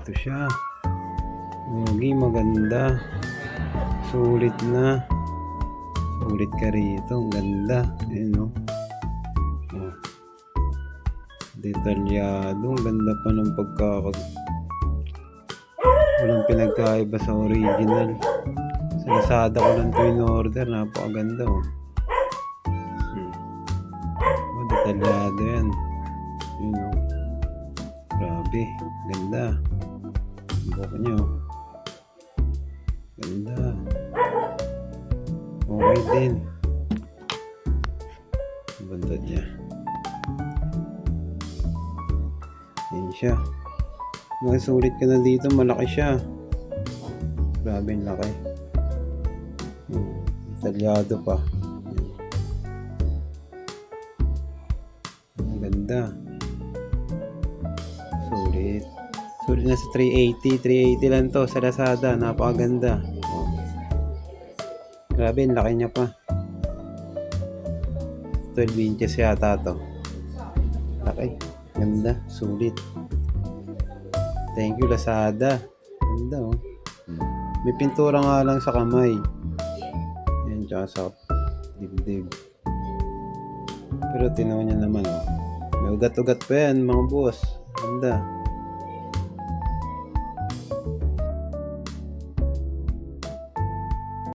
Ito siya. Pogi, maganda. Sulit na. Sulit ka rito. Ang ganda. Ayan o. Oh. Detalyado. Ang ganda pa ng walang pinagkaiba sa original. Sa Lazada ko lang ito in-order. Napakaganda o. Oh, detalyado yan. Ayan o. Grabe. Ganda. Buka nyo. Ganda. Okay din. Bantad niya. Yan siya. Nakasulit ka na dito. Malaki siya. Grabe yung laki. Detalyado pa. Ang ganda. Sulit. Sulit na sa 380. 380 lang to sa Lazada. Napakaganda. Oh. Grabe, ang laki niya pa. 12 inches yata to. Laki. Ganda. Sulit. Thank you, Lazada. Ganda oh. May pintura nga lang sa kamay. Yan, tsaka sa dibdib. Pero tinaw niya naman oh. May ugat-ugat pa yan mga boss. Ganda.